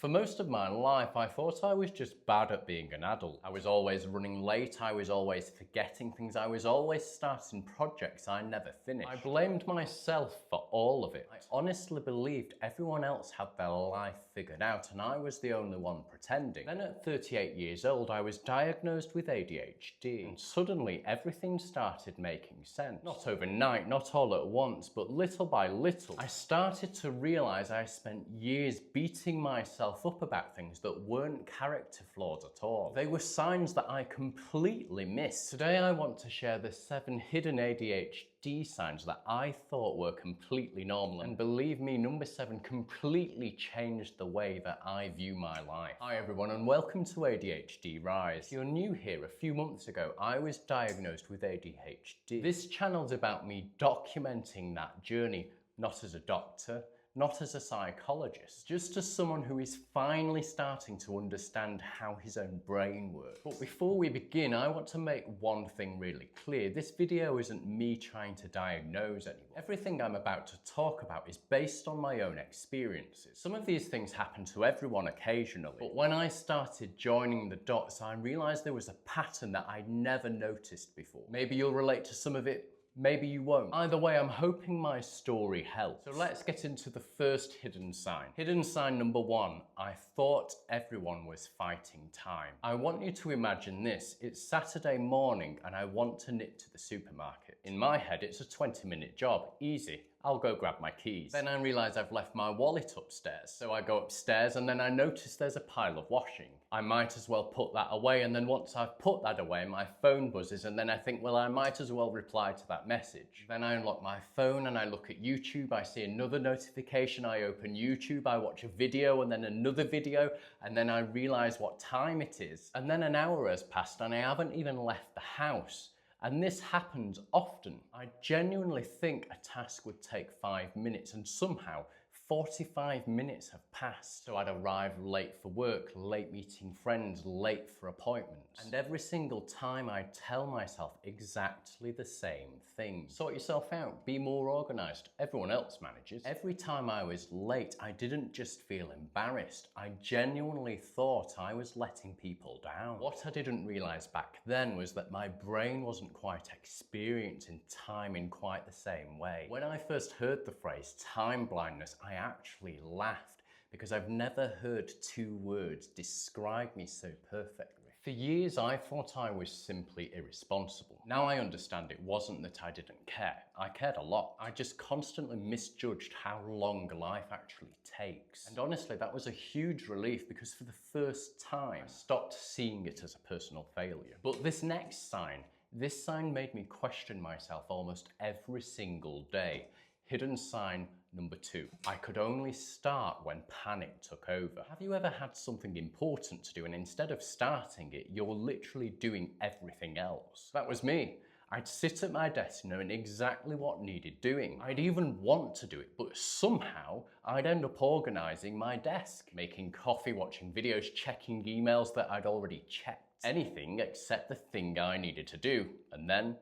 For most of my life, I thought I was just bad at being an adult. I was always running late, I was always forgetting things, I was always starting projects I never finished. I blamed myself for all of it. I honestly believed everyone else had their life figured out and I was the only one pretending. Then at 38 years old, I was diagnosed with ADHD, and suddenly everything started making sense. Not overnight, not all at once, but little by little, I started to realize I spent years beating myself up about things that weren't character flaws at all. They were signs that I completely missed. Today I want to share the 7 hidden ADHD signs that I thought were completely normal, and believe me, number 7 completely changed the way that I view my life. Hi everyone and welcome to ADHD Rise. If you're new here, a few months ago I was diagnosed with ADHD. This channel's about me documenting that journey, not as a doctor, not as a psychologist, just as someone who is finally starting to understand how his own brain works. But before we begin, I want to make one thing really clear. This video isn't me trying to diagnose anyone. Everything I'm about to talk about is based on my own experiences. Some of these things happen to everyone occasionally, but when I started joining the dots, I realized there was a pattern that I'd never noticed before. Maybe you'll relate to some of it, maybe you won't. Either way, I'm hoping my story helps. So let's get into the first hidden sign. Hidden sign number 1, I thought everyone was fighting time. I want you to imagine this. It's Saturday morning and I want to nip to the supermarket. In my head, it's a 20-minute job, easy. I'll go grab my keys. Then I realise I've left my wallet upstairs. So I go upstairs and then I notice there's a pile of washing. I might as well put that away, and then once I've put that away, my phone buzzes and then I think, well, I might as well reply to that message. Then I unlock my phone and I look at YouTube, I see another notification, I open YouTube, I watch a video and then another video, and then I realise what time it is. And then an hour has passed and I haven't even left the house. And this happens often. I genuinely think a task would take 5 minutes and somehow 45 minutes have passed. So I'd arrive late for work, late meeting friends, late for appointments. And every single time I tell myself exactly the same thing. Sort yourself out, be more organised. Everyone else manages. Every time I was late, I didn't just feel embarrassed. I genuinely thought I was letting people down. What I didn't realise back then was that my brain wasn't quite experiencing time in quite the same way. When I first heard the phrase time blindness, I actually laughed because I've never heard 2 words describe me so perfectly. For years, I thought I was simply irresponsible. Now I understand it wasn't that I didn't care. I cared a lot. I just constantly misjudged how long life actually takes. And honestly, that was a huge relief because for the first time, I stopped seeing it as a personal failure. But this sign made me question myself almost every single day. Hidden sign number 2, I could only start when panic took over. Have you ever had something important to do and instead of starting it, you're literally doing everything else? That was me. I'd sit at my desk knowing exactly what needed doing. I'd even want to do it, but somehow I'd end up organising my desk, making coffee, watching videos, checking emails that I'd already checked. Anything except the thing I needed to do. And then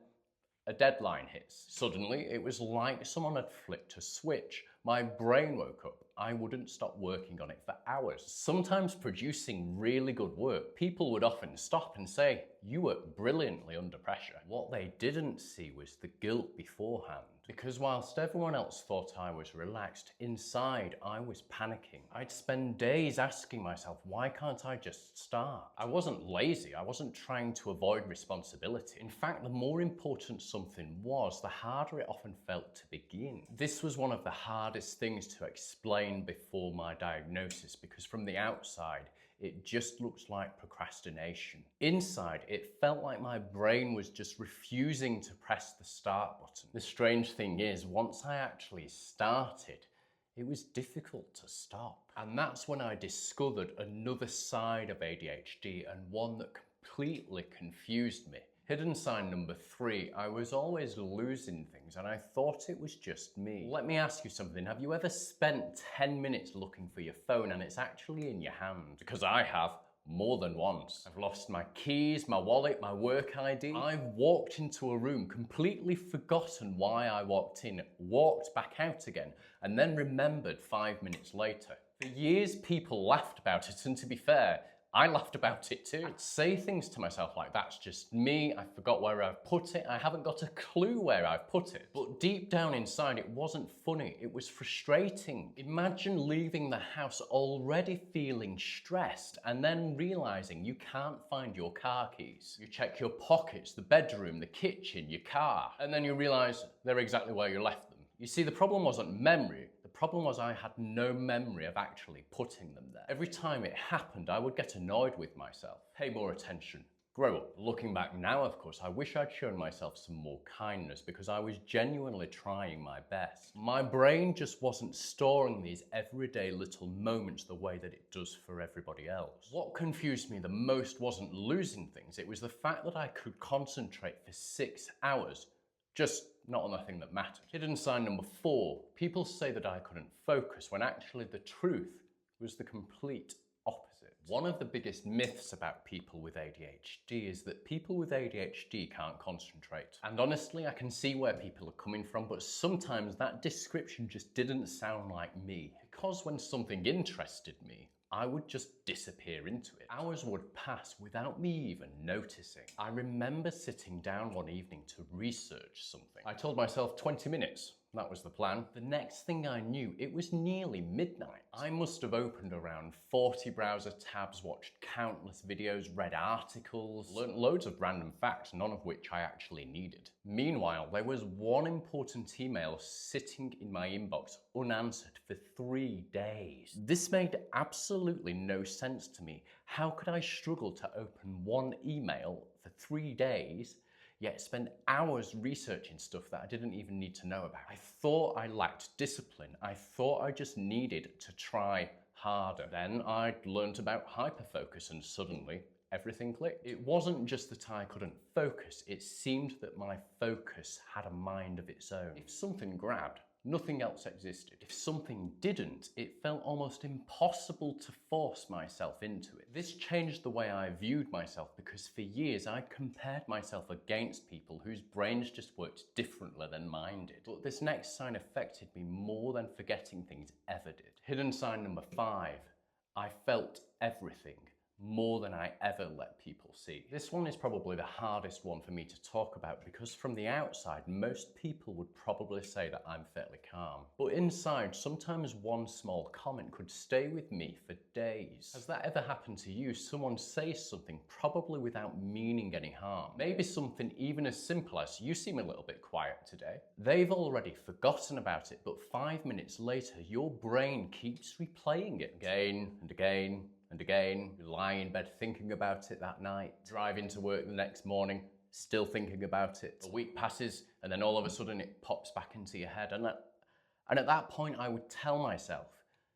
a deadline hits. Suddenly, it was like someone had flipped a switch. My brain woke up. I wouldn't stop working on it for hours. Sometimes producing really good work, people would often stop and say, "You work brilliantly under pressure." What they didn't see was the guilt beforehand. Because whilst everyone else thought I was relaxed, inside I was panicking. I'd spend days asking myself, why can't I just start? I wasn't lazy, I wasn't trying to avoid responsibility. In fact, the more important something was, the harder it often felt to begin. This was one of the hardest things to explain before my diagnosis because from the outside, it just looks like procrastination. Inside, it felt like my brain was just refusing to press the start button. The strange thing is, once I actually started, it was difficult to stop. And that's when I discovered another side of ADHD and one that completely confused me. Hidden sign number 3, I was always losing things and I thought it was just me. Let me ask you something, have you ever spent 10 minutes looking for your phone and it's actually in your hand? Because I have. More than once. I've lost my keys, my wallet, my work ID. I've walked into a room, completely forgotten why I walked in, walked back out again, and then remembered 5 minutes later. For years, people laughed about it, and to be fair, I laughed about it too. I'd say things to myself like, that's just me, I forgot where I've put it, I haven't got a clue where I've put it. But deep down inside, it wasn't funny, it was frustrating. Imagine leaving the house already feeling stressed and then realizing you can't find your car keys. You check your pockets, the bedroom, the kitchen, your car, and then you realize they're exactly where you left them. You see, the problem wasn't memory. The problem was I had no memory of actually putting them there. Every time it happened, I would get annoyed with myself. Pay more attention. Grow up. Looking back now, of course, I wish I'd shown myself some more kindness because I was genuinely trying my best. My brain just wasn't storing these everyday little moments the way that it does for everybody else. What confused me the most wasn't losing things, it was the fact that I could concentrate for 6 hours, just not on the thing that mattered. Hidden sign number 4. People say that I couldn't focus when actually the truth was the complete opposite. One of the biggest myths about people with ADHD is that people with ADHD can't concentrate. And honestly, I can see where people are coming from, but sometimes that description just didn't sound like me. Because when something interested me, I would just disappear into it. Hours would pass without me even noticing. I remember sitting down one evening to research something. I told myself 20 minutes. That was the plan. The next thing I knew, it was nearly midnight. I must have opened around 40 browser tabs, watched countless videos, read articles, learnt loads of random facts, none of which I actually needed. Meanwhile, there was one important email sitting in my inbox unanswered for 3 days. This made absolutely no sense to me. How could I struggle to open one email for 3 days yet spend hours researching stuff that I didn't even need to know about? I thought I lacked discipline. I thought I just needed to try harder. Then I learned about hyperfocus and suddenly everything clicked. It wasn't just that I couldn't focus, it seemed that my focus had a mind of its own. If something grabbed, nothing else existed. If something didn't, it felt almost impossible to force myself into it. This changed the way I viewed myself because for years I compared myself against people whose brains just worked differently than mine did. But this next sign affected me more than forgetting things ever did. Hidden sign number 5. I felt everything more than I ever let people see. This one is probably the hardest one for me to talk about because from the outside, most people would probably say that I'm fairly calm. But inside, sometimes one small comment could stay with me for days. Has that ever happened to you? Someone says something probably without meaning any harm. Maybe something even as simple as, you seem a little bit quiet today. They've already forgotten about it, but 5 minutes later, your brain keeps replaying it again and again and again. You lie in bed thinking about it that night, drive into work the next morning, still thinking about it. A week passes and then all of a sudden it pops back into your head. And at that point I would tell myself,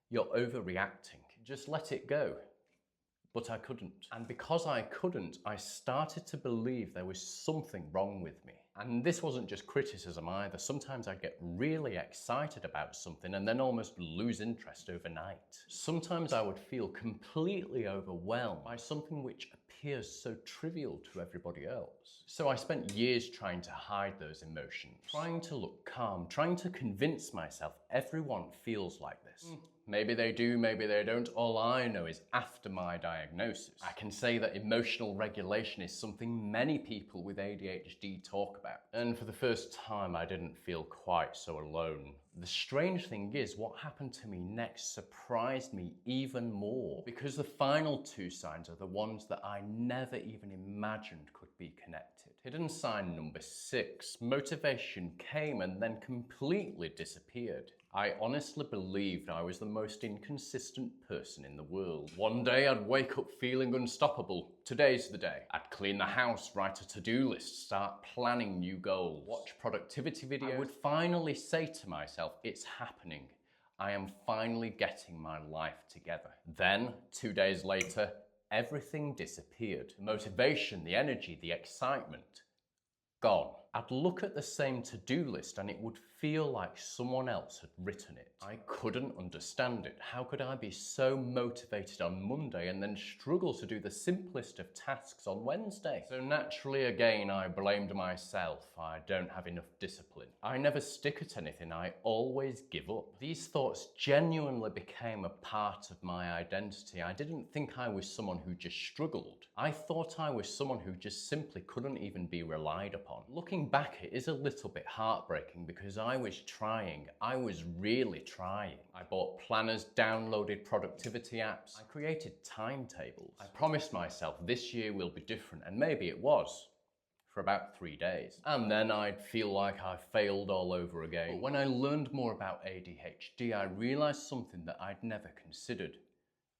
you're overreacting, just let it go. But I couldn't. And because I couldn't, I started to believe there was something wrong with me. And this wasn't just criticism either. Sometimes I'd get really excited about something and then almost lose interest overnight. Sometimes I would feel completely overwhelmed by something which appears so trivial to everybody else. So I spent years trying to hide those emotions, trying to look calm, trying to convince myself everyone feels like this. Maybe they do, maybe they don't. All I know is after my diagnosis, I can say that emotional regulation is something many people with ADHD talk about. And for the first time, I didn't feel quite so alone. The strange thing is, what happened to me next surprised me even more, because the final 2 signs are the ones that I never even imagined could be connected. Hidden sign number 6, motivation came and then completely disappeared. I honestly believed I was the most inconsistent person in the world. One day I'd wake up feeling unstoppable. Today's the day. I'd clean the house, write a to-do list, start planning new goals, watch productivity videos. I would finally say to myself, it's happening. I am finally getting my life together. Then, 2 days later, everything disappeared. The motivation, the energy, the excitement, gone. I'd look at the same to-do list and it would feel like someone else had written it. I couldn't understand it. How could I be so motivated on Monday and then struggle to do the simplest of tasks on Wednesday? So naturally again, I blamed myself. I don't have enough discipline. I never stick at anything. I always give up. These thoughts genuinely became a part of my identity. I didn't think I was someone who just struggled. I thought I was someone who just simply couldn't even be relied upon. Looking back, it is a little bit heartbreaking because I was trying. I was really trying. I bought planners, downloaded productivity apps. I created timetables. I promised myself this year will be different, and maybe it was. For about 3 days. And then I'd feel like I failed all over again. But when I learned more about ADHD, I realized something that I'd never considered.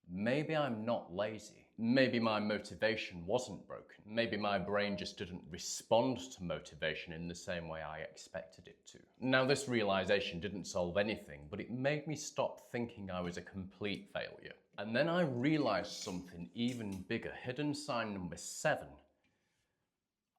Maybe I'm not lazy. Maybe my motivation wasn't broken. Maybe my brain just didn't respond to motivation in the same way I expected it to. Now, this realization didn't solve anything, but it made me stop thinking I was a complete failure. And then I realized something even bigger. Hidden sign number 7.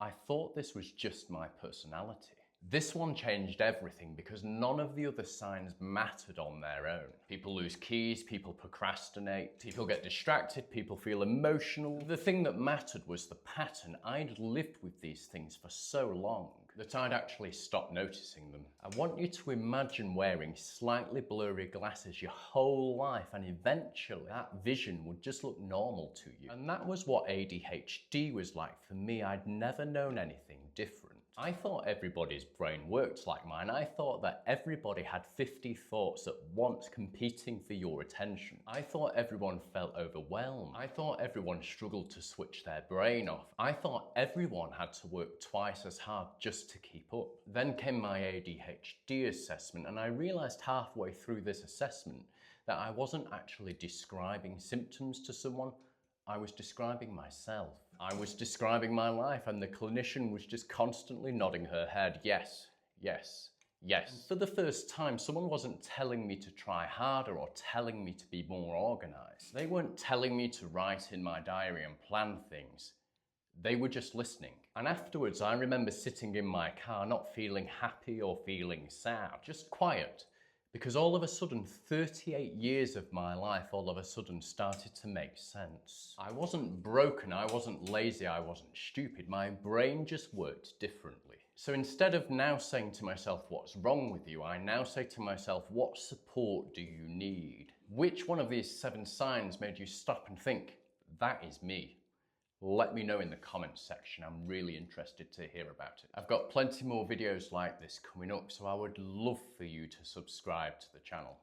I thought this was just my personality. This one changed everything because none of the other signs mattered on their own. People lose keys, people procrastinate, people get distracted, people feel emotional. The thing that mattered was the pattern. I'd lived with these things for so long that I'd actually stopped noticing them. I want you to imagine wearing slightly blurry glasses your whole life, and eventually that vision would just look normal to you. And that was what ADHD was like for me. I'd never known anything different. I thought everybody's brain worked like mine. I thought that everybody had 50 thoughts at once competing for your attention. I thought everyone felt overwhelmed. I thought everyone struggled to switch their brain off. I thought everyone had to work twice as hard just to keep up. Then came my ADHD assessment, and I realized halfway through this assessment that I wasn't actually describing symptoms to someone. I was describing myself. I was describing my life, and the clinician was just constantly nodding her head, yes, yes, yes. And for the first time, someone wasn't telling me to try harder or telling me to be more organized. They weren't telling me to write in my diary and plan things. They were just listening. And afterwards, I remember sitting in my car, not feeling happy or feeling sad, just quiet. Because all of a sudden, 38 years of my life all of a sudden started to make sense. I wasn't broken, I wasn't lazy, I wasn't stupid. My brain just worked differently. So instead of now saying to myself, what's wrong with you? I now say to myself, what support do you need? Which one of these 7 signs made you stop and think, that is me? Let me know in the comments section. I'm really interested to hear about it. I've got plenty more videos like this coming up, so I would love for you to subscribe to the channel.